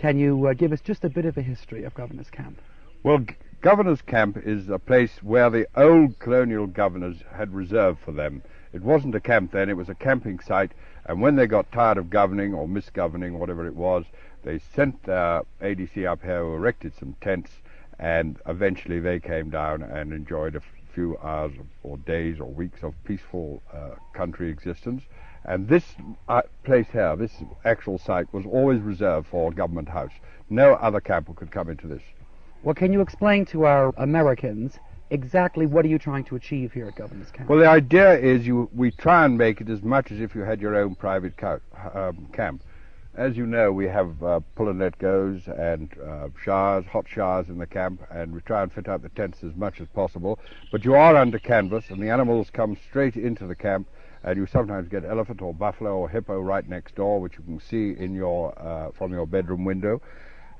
Can you give us just a bit of a history of Governor's Camp? Well, Governor's Camp is a place where the old colonial governors had reserved for them. It wasn't a camp then, it was a camping site, and when they got tired of governing or misgoverning, whatever it was, they sent their ADC up here who erected some tents, and eventually they came down and enjoyed a few hours or days or weeks of peaceful country existence. And this place here, this actual site, was always reserved for Government House. No other camper could come into this. Well, can you explain to our Americans exactly what are you trying to achieve here at Governor's Camp? Well, the idea is we try and make it as much as if you had your own private camp. As you know, we have pull and let goes and showers, hot showers in the camp, and we try and fit out the tents as much as possible. But you are under canvas, and the animals come straight into the camp, and you sometimes get elephant or buffalo or hippo right next door, which you can see in from your bedroom window.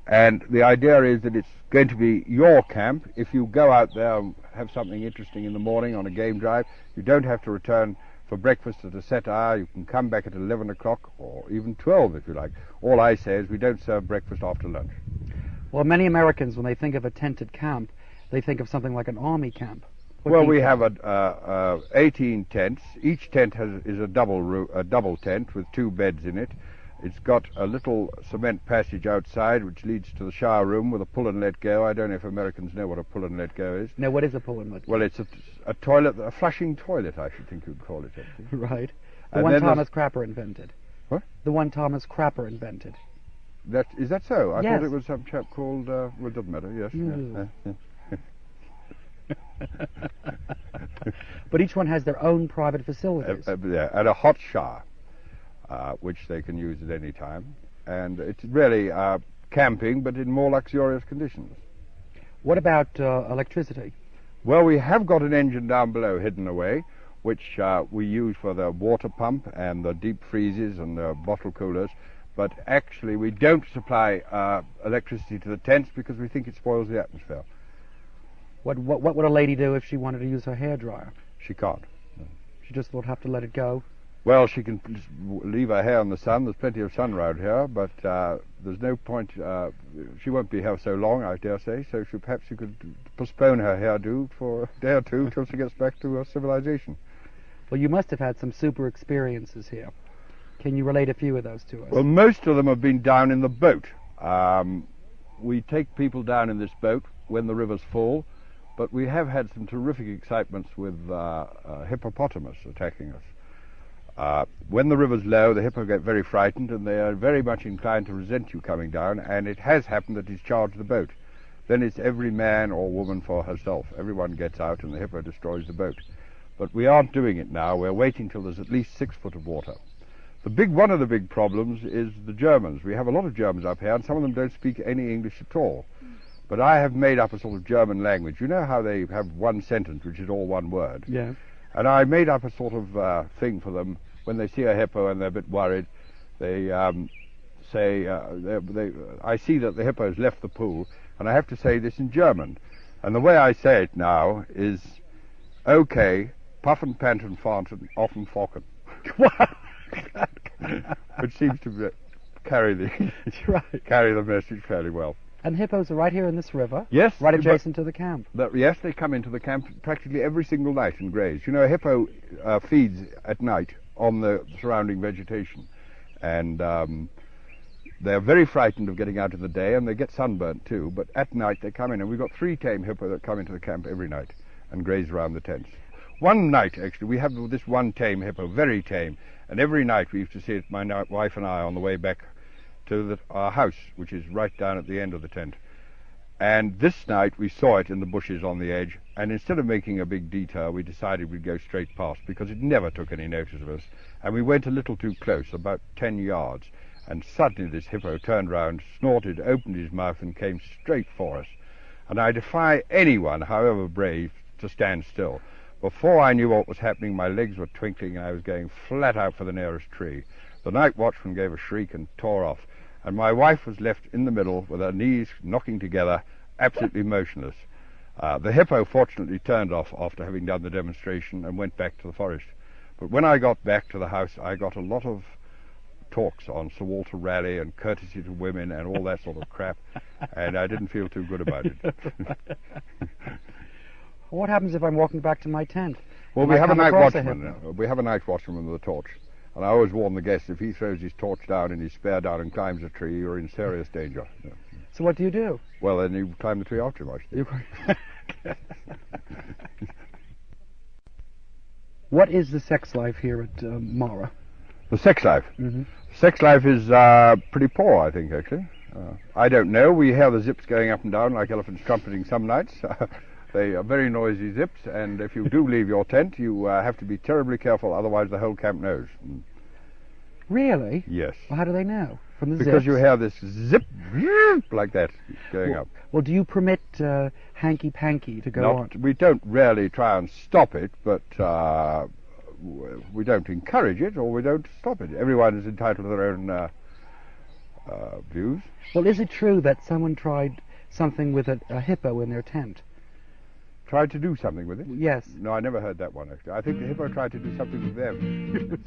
And the idea is that it's going to be your camp. If you go out there and have something interesting in the morning on a game drive, you don't have to return for breakfast at a set hour. You can come back at 11 o'clock or even 12 if you like. All I say is we don't serve breakfast after lunch. Well, many Americans, when they think of a tented camp, they think of something like an army camp. Well, we have 18 tents. Each tent is a double tent with 2 beds in it. It's got a little cement passage outside which leads to the shower room with a pull and let go. I don't know if Americans know what a pull and let go is. No, what is a pull and let go? Well, it's a toilet, a flushing toilet, I should think you'd call it. Actually. Right. The one Thomas Crapper invented. What? The one Thomas Crapper invented. Is that so? I yes. thought it was some chap called, well, it doesn't matter, yes. But each one has their own private facilities. Yeah, and a hot shower, which they can use at any time. And it's really camping, but in more luxurious conditions. What about electricity? Well, we have got an engine down below hidden away, which we use for the water pump and the deep freezes and the bottle coolers. But actually, we don't supply electricity to the tents because we think it spoils the atmosphere. What would a lady do if she wanted to use her hairdryer? She can't. She just would have to let it go? Well, she can just leave her hair in the sun. There's plenty of sun around here, but there's no point. She won't be here so long, I dare say, so perhaps you could postpone her hairdo for a day or two till she gets back to her civilization. Well, you must have had some super experiences here. Can you relate a few of those to us? Well, most of them have been down in the boat. We take people down in this boat when the river's full, but we have had some terrific excitements with hippopotamus attacking us. When the river's low, the hippo get very frightened, and they are very much inclined to resent you coming down, and it has happened that he's charged the boat. Then it's every man or woman for herself. Everyone gets out, and the hippo destroys the boat. But we aren't doing it now. We're waiting till there's at least 6 foot of water. One of the big problems is the Germans. We have a lot of Germans up here, and some of them don't speak any English at all. But I have made up a sort of German language. You know how they have one sentence, which is all one word? Yes. And I made up a sort of thing for them. When they see a hippo and they're a bit worried, they say, I see that the hippo has left the pool, and I have to say this in German. And the way I say it now is, okay, puffen, panten, fahnten, offen, focken. Which seems to carry the message fairly well. And hippos are right here in this river? Yes. Right adjacent to the camp? Yes, they come into the camp practically every single night and graze. You know, a hippo feeds at night on the surrounding vegetation. And they're very frightened of getting out in the day, and they get sunburnt too. But at night they come in, and we've got 3 tame hippo that come into the camp every night and graze around the tents. One night, actually, we have this one tame hippo, very tame, and every night we used to see it, my wife and I, on the way back to our house, which is right down at the end of the tent. And this night we saw it in the bushes on the edge, and instead of making a big detour, we decided we'd go straight past, because it never took any notice of us. And we went a little too close, about 10 yards, and suddenly this hippo turned round, snorted, opened his mouth, and came straight for us. And I defy anyone, however brave, to stand still. Before I knew what was happening, my legs were twinkling, and I was going flat out for the nearest tree. The night watchman gave a shriek and tore off, and my wife was left in the middle with her knees knocking together, absolutely motionless. The hippo fortunately turned off after having done the demonstration and went back to the forest. But when I got back to the house, I got a lot of talks on Sir Walter Raleigh and courtesy to women and all that sort of crap, and I didn't feel too good about it. What happens if I'm walking back to my tent? Well, and we I have a come night across watchman. We have a night watchman with a torch, and I always warn the guests, if he throws his torch down in his spare down and climbs a tree, you're in serious danger. Yeah. So what do you do? Well, then you climb the tree after him, actually. What is the sex life here at Mara? The sex life? Mm-hmm. Sex life is pretty poor, I think, actually. I don't know. We hear the zips going up and down like elephants trumpeting some nights. They are very noisy zips, and if you do leave your tent, you have to be terribly careful, otherwise the whole camp knows. Really? Yes. Well, how do they know? From the Because zips? you hear this zip like that going up. Well, do you permit hanky-panky to go on? We don't really try and stop it, but we don't encourage it or we don't stop it. Everyone is entitled to their own views. Well, is it true that someone tried something with a hippo in their tent? Tried to do something with it? Yes. No, I never heard that one, actually. I think the hippo tried to do something with them.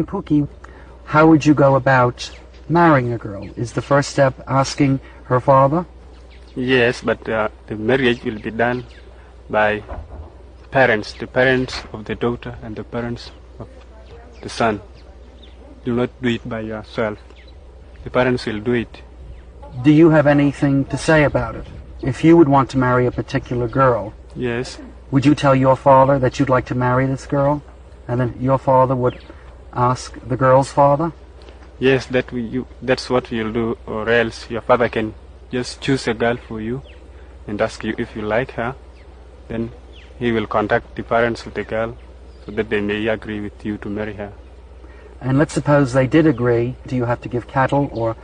Puki, how would you go about marrying a girl? Is the first step asking her father? Yes, but the marriage will be done by parents, the parents of the daughter and the parents of the son. Do not do it by yourself. The parents will do it. Do you have anything to say about it? If you would want to marry a particular girl, Yes, would you tell your father that you'd like to marry this girl? And then your father would ask the girl's father? yes, that's what you'll do, or else your father can just choose a girl for you and ask you if you like her. Then he will contact the parents of the girl so that they may agree with you to marry her. And let's suppose they did agree. Do you have to give cattle or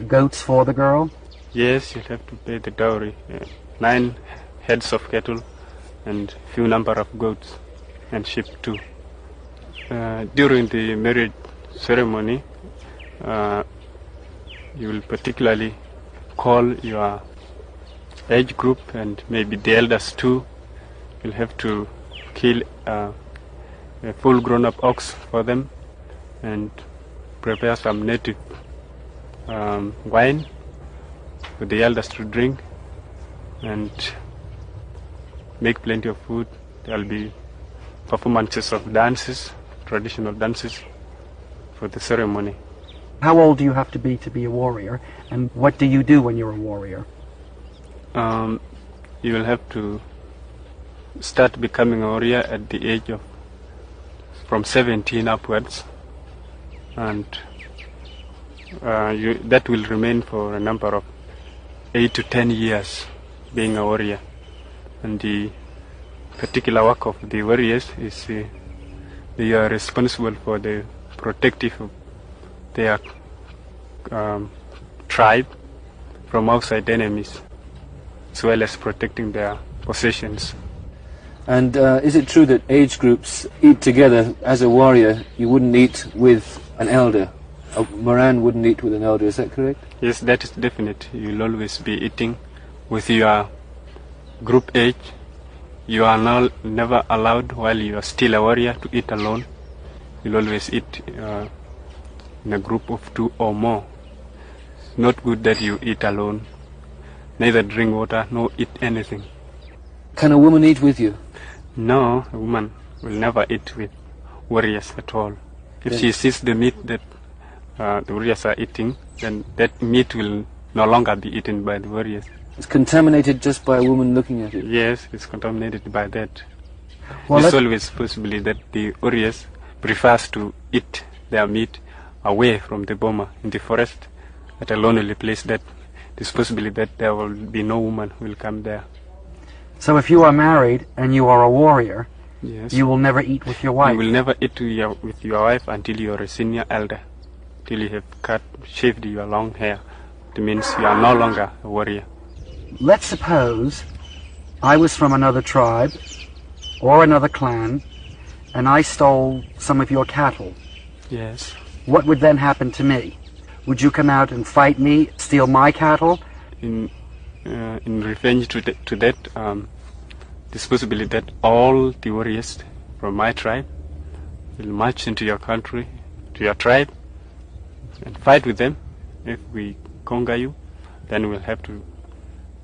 goats for the girl? Yes, you'll have to pay the dowry, 9 heads of cattle and few number of goats and sheep too. During the marriage ceremony, you will particularly call your age group and maybe the elders too. You'll have to kill a full grown-up ox for them and prepare some native wine for the elders to drink and make plenty of food. There will be performances of dances, traditional dances for the ceremony. How old do you have to be a warrior? And what do you do when you're a warrior? You will have to start becoming a warrior at the age of from 17 upwards, and that will remain for a number of 8 to 10 years being a warrior. And the particular work of the warriors is they are responsible for the protective of their tribe from outside enemies, as well as protecting their possessions. And is it true that age groups eat together? As a warrior, you wouldn't eat with an elder. A Moran wouldn't eat with an elder, is that correct? Yes, that is definite. You'll always be eating with your group age. You are never allowed, while you are still a warrior, to eat alone. You'll always eat in a group of 2 or more. It's not good that you eat alone. Neither drink water, nor eat anything. Can a woman eat with you? No, a woman will never eat with warriors at all. If she sees the meat that the warriors are eating, then that meat will no longer be eaten by the warriors. It's contaminated just by a woman looking at it? Yes, it's contaminated by that. Well, it's always possibly that the warriors prefers to eat their meat away from the boma in the forest at a lonely place, that it's possibly that there will be no woman who will come there. So if you are married and you are a warrior, Yes. you will never eat with your wife? You will never eat with your wife until you are a senior elder, till you have shaved your long hair. It means you are no longer a warrior. Let's suppose I was from another tribe or another clan and I stole some of your cattle. Yes. What would then happen to me? Would you come out and fight me, steal my cattle? In revenge to that, it's possible that all the warriors from my tribe will march into your country, to your tribe, and fight with them. If we conquer you, then we'll have to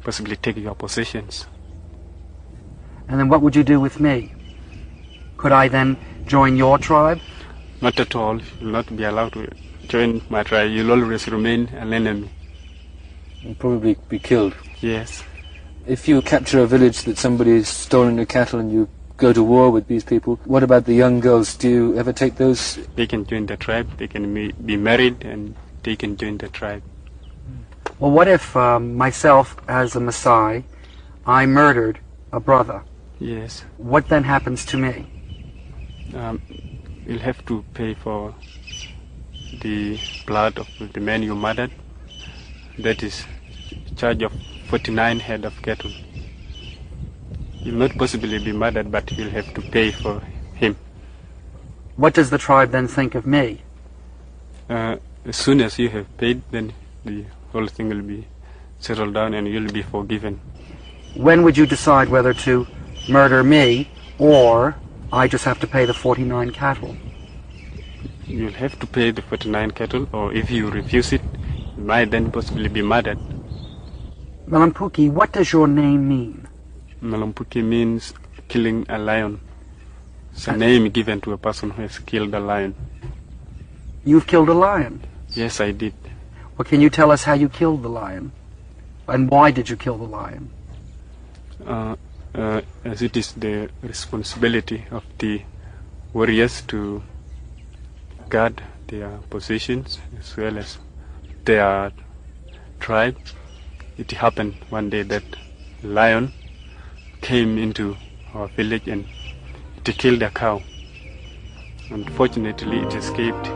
possibly take your possessions. And then what would you do with me? Could I then join your tribe? Not at all. You'll not be allowed to join my tribe. You'll always remain an enemy. You'll probably be killed. Yes. If you capture a village that somebody has stolen your cattle and you go to war with these people, what about the young girls? Do you ever take those? They can join the tribe. They can be married and they can join the tribe. Well, what if myself, as a Maasai, I murdered a brother? Yes. What then happens to me? You'll have to pay for the blood of the man you murdered. That is a charge of 49 head of cattle. You'll not possibly be murdered, but you'll have to pay for him. What does the tribe then think of me? As soon as you have paid, then the whole thing will be settled down and you'll be forgiven. When would you decide whether to murder me or I just have to pay the 49 cattle? You'll have to pay the 49 cattle, or if you refuse it, you might then possibly be murdered. Malampuki, what does your name mean? Malampuki means killing a lion. It's a name given to a person who has killed a lion. You've killed a lion? Yes, I did. Well, can you tell us how you killed the lion? And why did you kill the lion? As it is the responsibility of the warriors to guard their positions as well as their tribe. It happened one day that lion came into our village and it killed a cow. Unfortunately, it escaped